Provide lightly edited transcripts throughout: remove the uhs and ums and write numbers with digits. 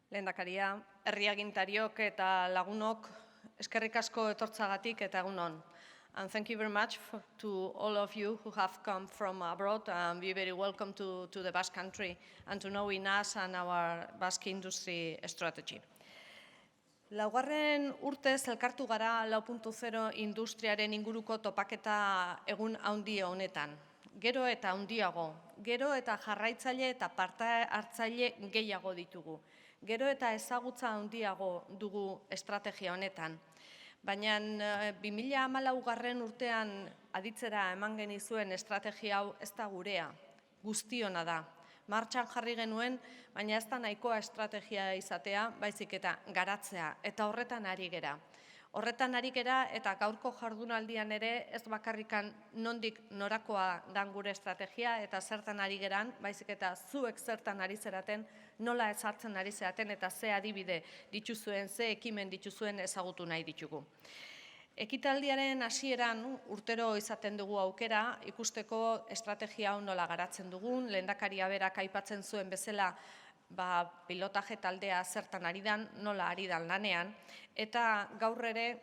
Lehendakaria, herriagintariok eta lagunok eskerrik asko etortzagatik eta egun on. And thank you very much to all of you who have come from abroad and be very welcome to the Basque Country and to know in us and our Basque industry strategy. Laugarren urtez elkartu gara 4.0 industriaren inguruko topaketa egun handi honetan. Gero eta handiago, gero eta jarraitzaile eta parte hartzaile gehiago ditugu. Gero eta ezagutza handiago dugu estrategia honetan. Baina 2014 urtean aditzera eman genizuen estrategia hau ez da gurea, guztiona da. Martxan jarri genuen, baina ez da nahikoa estrategia izatea, baizik eta garatzea, eta horretan ari gera. Horretan ari gera eta gaurko jardunaldian ere ez bakarrikan nondik norakoa dan gure estrategia eta zertan ari geran, baizik eta zuek zertan ari zeraten, nola ezartzen ari zeraten eta ze adibide dituzuen, ze ekimen dituzuen ezagutu nahi ditugu. Ekitaldiaren hasieran urtero izaten dugu aukera, ikusteko estrategia hau nola garatzen dugun, lehendakaria berak aipatzen zuen bezala pilotaje taldea zertan ari dan, nola ari dan lanean, eta gaur ere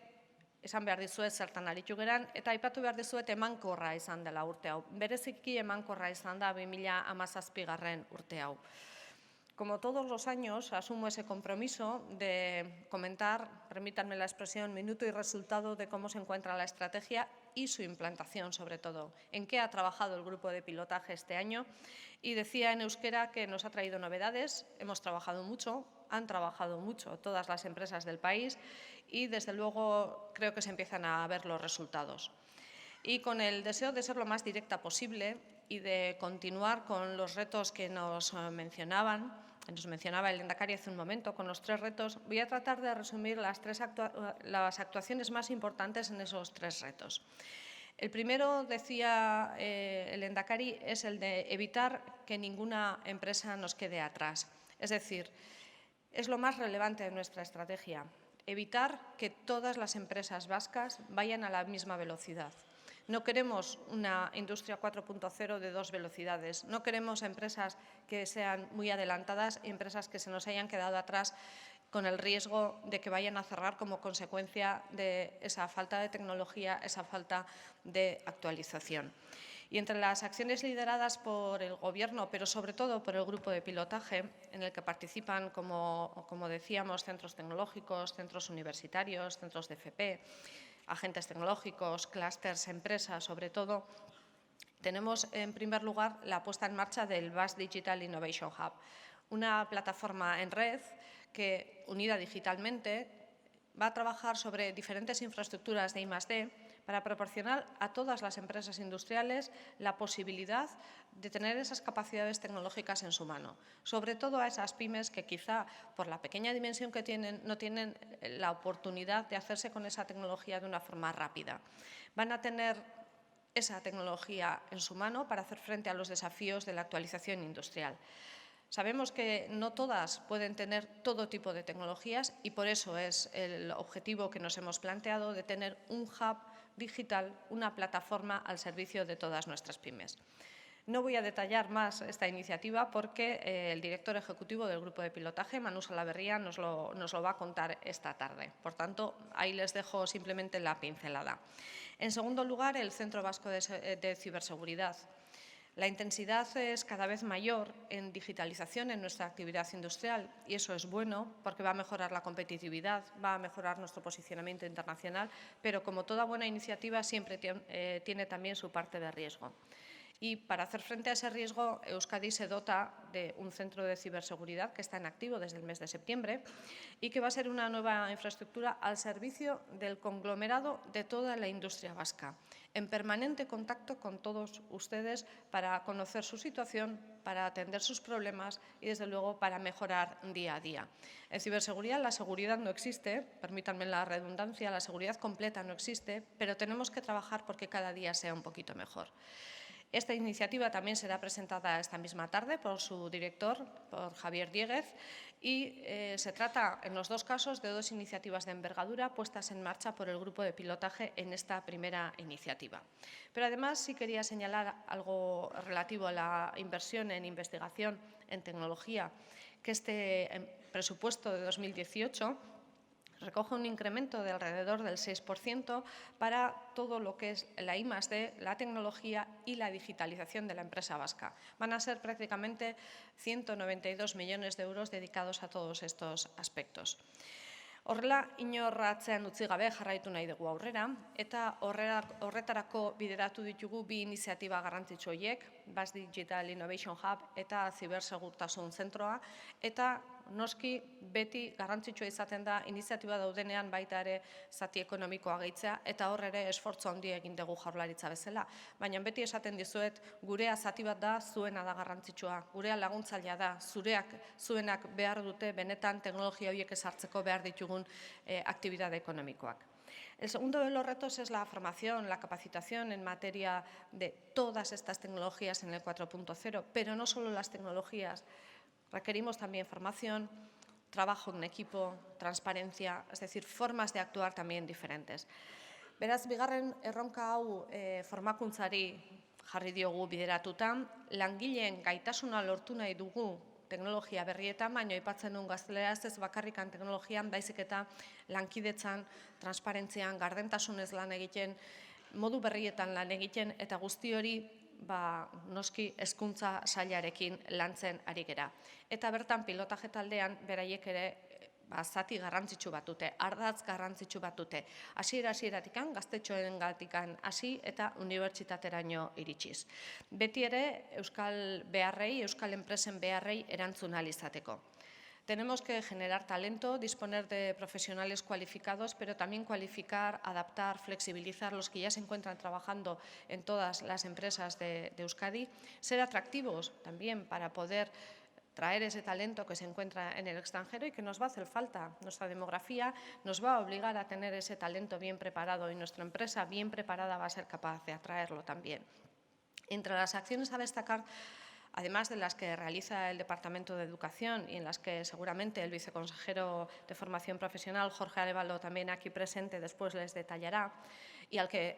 esan behar dizuet zertan aritu geran, eta aipatu behar dizuet emankorra izan dela urte hau. Bereziki emankorra izan da 2017 urte hau. Como todos los años, asumo ese compromiso de comentar, permítanme la expresión, minuto y resultado de cómo se encuentra la estrategia y su implantación, sobre todo, en qué ha trabajado el grupo de pilotaje este año. Y decía en euskera que nos ha traído novedades, hemos trabajado mucho, han trabajado mucho todas las empresas del país y, desde luego, creo que se empiezan a ver los resultados. Y con el deseo de ser lo más directa posible y de continuar con los retos que nos mencionaba el lehendakari hace un momento, con los 3 retos, voy a tratar de resumir las actuaciones más importantes en esos 3 retos. El primero, decía el lehendakari, es el de evitar que ninguna empresa nos quede atrás. Es decir, es lo más relevante de nuestra estrategia, evitar que todas las empresas vascas vayan a la misma velocidad. No queremos una industria 4.0 de 2 velocidades, no queremos empresas que sean muy adelantadas y empresas que se nos hayan quedado atrás con el riesgo de que vayan a cerrar como consecuencia de esa falta de tecnología, esa falta de actualización. Y entre las acciones lideradas por el Gobierno, pero sobre todo por el grupo de pilotaje, en el que participan, como decíamos, centros tecnológicos, centros universitarios, centros de FP, agentes tecnológicos, clústeres, empresas, sobre todo, tenemos en primer lugar la puesta en marcha del Basque Digital Innovation Hub, una plataforma en red que, unida digitalmente, va a trabajar sobre diferentes infraestructuras de I+D para proporcionar a todas las empresas industriales la posibilidad de tener esas capacidades tecnológicas en su mano, sobre todo a esas pymes que quizá por la pequeña dimensión que tienen no tienen la oportunidad de hacerse con esa tecnología de una forma rápida. Van a tener esa tecnología en su mano para hacer frente a los desafíos de la actualización industrial. Sabemos que no todas pueden tener todo tipo de tecnologías y por eso es el objetivo que nos hemos planteado de tener un hub digital, una plataforma al servicio de todas nuestras pymes. No voy a detallar más esta iniciativa porque el director ejecutivo del grupo de pilotaje, Manu Salaverría, nos lo va a contar esta tarde. Por tanto, ahí les dejo simplemente la pincelada. En segundo lugar, el Centro Vasco de Ciberseguridad. La intensidad es cada vez mayor en digitalización en nuestra actividad industrial y eso es bueno porque va a mejorar la competitividad, va a mejorar nuestro posicionamiento internacional, pero como toda buena iniciativa siempre tiene también su parte de riesgo. Y para hacer frente a ese riesgo, Euskadi se dota de un centro de ciberseguridad que está en activo desde el mes de septiembre y que va a ser una nueva infraestructura al servicio del conglomerado de toda la industria vasca, en permanente contacto con todos ustedes para conocer su situación, para atender sus problemas y, desde luego, para mejorar día a día. En ciberseguridad la seguridad no existe, permítanme la redundancia, la seguridad completa no existe, pero tenemos que trabajar porque cada día sea un poquito mejor. Esta iniciativa también será presentada esta misma tarde por su director, por Javier Dieguez, y se trata, en los 2 casos, de 2 iniciativas de envergadura puestas en marcha por el grupo de pilotaje en esta primera iniciativa. Pero además sí quería señalar algo relativo a la inversión en investigación, en tecnología, que este presupuesto de 2018 recoge un incremento de alrededor del 6% para todo lo que es la I+D, la tecnología y la digitalización de la empresa vasca. Van a ser prácticamente 192 millones de euros dedicados a todos estos aspectos. Horrela, inor atzean utzi gabe jarraitu nahi dugu aurrera, eta horretarako bideratu ditugu bi iniziatiba garrantzitsu horiek, Basque Digital Innovation Hub eta Zibersegurtasun Zentroa, eta noski beti garrantzitsua izaten da iniziatiba daudenean baita ere zati ekonomikoa gehitzea, eta hor ere esfortzu handia egin dugu Jaurlaritza bezala. Baina beti esaten dizuet, gurea zati bat da, zuena da garrantzitsua, gurea laguntzailea da, zuenak behar dute benetan teknologia horiek ezartzeko behar ditugun actividad económicoak. El segundo de los retos es la formación, la capacitación en materia de todas estas tecnologías en el 4.0, pero no solo las tecnologías. Requerimos también formación, trabajo en equipo, transparencia, es decir, formas de actuar también diferentes. Beraz, bigarren erronka hau formakuntzari jarri diogu bideratuta, langileen gaitasuna lortu nahi dugu teknologia berrietan, baina aipatzen duen gazteleraz ez bakarrikan teknologian, baizik eta lankidetzan, transparentzian, gardentasunez lan egiten, modu berrietan lan egiten, eta guzti hori noski hezkuntza sailarekin lantzen ari gera. Eta bertan pilotaje taldean beraiek ere zati garrantzitsu bat dute, ardatz garrantzitsu bat dute. Hasiera-hasieratikan, gaztetxoengatikan hasi eta unibertsitateraino iritsiz. Beti ere euskal beharrei, euskal enpresen beharrei erantzun ahal izateko. Tenemos que generar talento, disponer de profesionales cualificados, pero también cualificar, adaptar, flexibilizar los que ya se encuentran trabajando en todas las empresas de Euskadi, ser atractivos también para poder traer ese talento que se encuentra en el extranjero y que nos va a hacer falta. Nuestra demografía nos va a obligar a tener ese talento bien preparado y nuestra empresa bien preparada va a ser capaz de atraerlo también. Entre las acciones a destacar, además de las que realiza el Departamento de Educación y en las que seguramente el viceconsejero de Formación Profesional, Jorge Arévalo, también aquí presente, después les detallará, y al que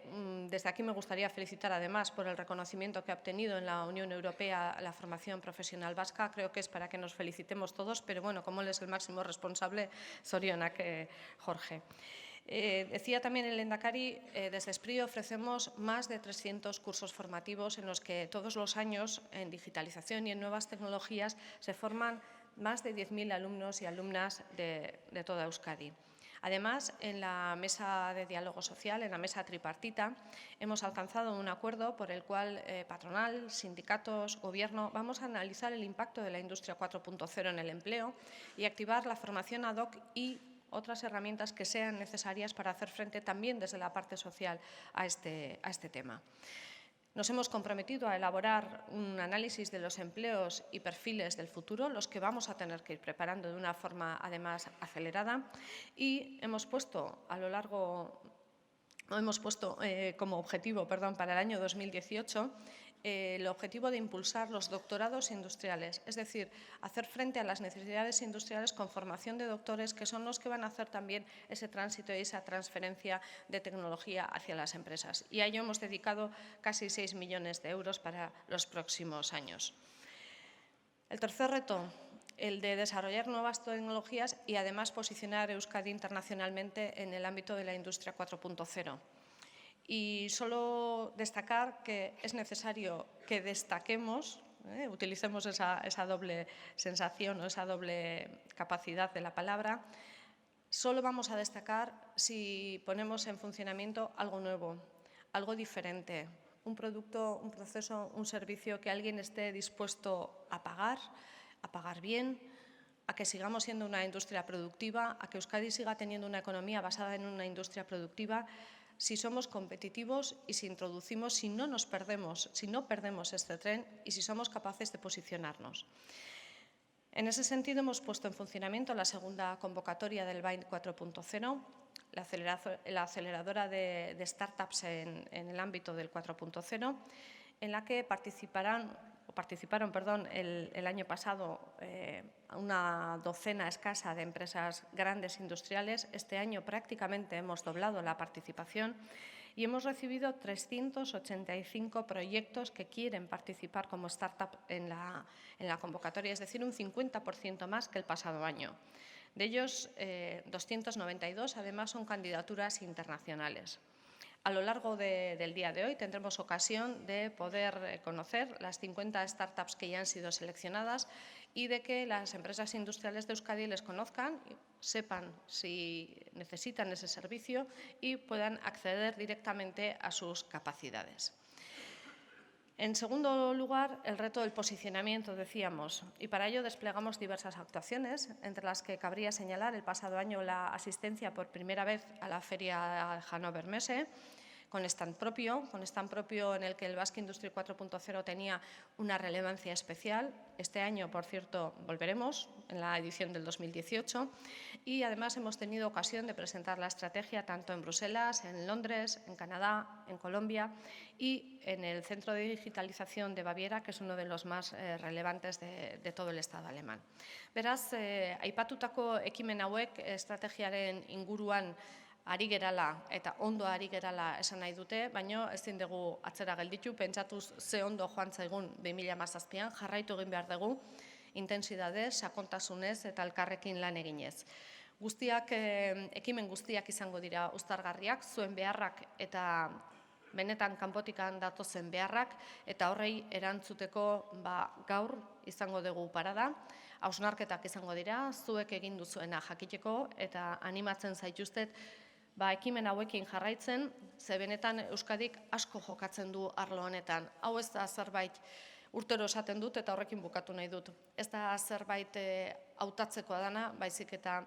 desde aquí me gustaría felicitar además por el reconocimiento que ha obtenido en la Unión Europea la formación profesional vasca. Creo que es para que nos felicitemos todos, pero bueno, como él es el máximo responsable, zorionak, Jorge. Decía también el Lehendakari, desde SPRI ofrecemos más de 300 cursos formativos en los que todos los años en digitalización y en nuevas tecnologías se forman más de 10.000 alumnos y alumnas de toda Euskadi. Además, en la mesa de diálogo social, en la mesa tripartita, hemos alcanzado un acuerdo por el cual patronal, sindicatos, gobierno, vamos a analizar el impacto de la industria 4.0 en el empleo y activar la formación ad hoc y otras herramientas que sean necesarias para hacer frente también desde la parte social a este tema. Nos hemos comprometido a elaborar un análisis de los empleos y perfiles del futuro, los que vamos a tener que ir preparando de una forma, además, acelerada, y hemos puesto como objetivo para el año 2018 el objetivo de impulsar los doctorados industriales, es decir, hacer frente a las necesidades industriales con formación de doctores que son los que van a hacer también ese tránsito y esa transferencia de tecnología hacia las empresas. Y a ello hemos dedicado casi 6 millones de euros para los próximos años. El tercer reto, el de desarrollar nuevas tecnologías y además posicionar a Euskadi internacionalmente en el ámbito de la industria 4.0. Y solo destacar que es necesario que destaquemos, utilicemos esa doble sensación o esa doble capacidad de la palabra, solo vamos a destacar si ponemos en funcionamiento algo nuevo, algo diferente, un producto, un proceso, un servicio que alguien esté dispuesto a pagar bien, a que sigamos siendo una industria productiva, a que Euskadi siga teniendo una economía basada en una industria productiva, si somos competitivos y si introducimos, si no perdemos este tren y si somos capaces de posicionarnos. En ese sentido, hemos puesto en funcionamiento la segunda convocatoria del BIND 4.0, la aceleradora de startups en el ámbito del 4.0, en la que participaron el año pasado una docena escasa de empresas grandes industriales. Este año prácticamente hemos doblado la participación y hemos recibido 385 proyectos que quieren participar como startup en la convocatoria, es decir, un 50% más que el pasado año. De ellos, 292 además son candidaturas internacionales. A lo largo del día de hoy tendremos ocasión de poder conocer las 50 startups que ya han sido seleccionadas y de que las empresas industriales de Euskadi les conozcan, sepan si necesitan ese servicio y puedan acceder directamente a sus capacidades. En segundo lugar, el reto del posicionamiento, decíamos, y para ello desplegamos diversas actuaciones, entre las que cabría señalar el pasado año la asistencia por primera vez a la feria Hannover Messe, con stand propio en el que el Basque Industry 4.0 tenía una relevancia especial. Este año, por cierto, volveremos en la edición del 2018 y además hemos tenido ocasión de presentar la estrategia tanto en Bruselas, en Londres, en Canadá, en Colombia y en el Centro de Digitalización de Baviera, que es uno de los más relevantes de todo el Estado alemán. Beraz, aipatutako ekimen hauek estrategiaren inguruan ari gerala eta ondo ari gerala esan nahi dute, baina ezin dugu atzera gelditu, pentsatuz ze ondo joan zaigun 2017an, jarraitu egin behar dugu, intensidadez, sakontasunez eta elkarrekin lan eginez. Ekimen guztiak izango dira uztargarriak, zuen beharrak eta benetan kanpotikan datozen beharrak, eta horrei erantzuteko gaur izango dugu parada, hausnarketak izango dira, zuek egin duzuena jakiteko eta animatzen zaituztet ekimen hauekin jarraitzen, ze benetan Euskadik asko jokatzen du arlo honetan. Hau ez da zerbait urtero esaten dut eta horrekin bukatu nahi dut. Ez da zerbait hautatzekoa dana, baizik eta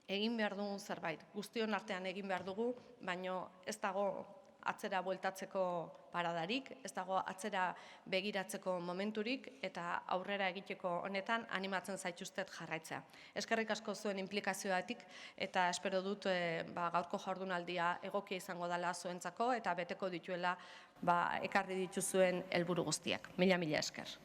egin behar dugun zerbait. Guztion artean egin behar dugu, baina ez dago atzera bueltatzeko paradarik, ez dago atzera begiratzeko momenturik eta aurrera egiteko honetan animatzen zaituztet jarraitzea. Eskerrik asko zuen inplikazioatik eta espero dut gaurko jardunaldia egokia izango dela zuentzako eta beteko dituela ekarri dituzuen helburu guztiak. Mila esker.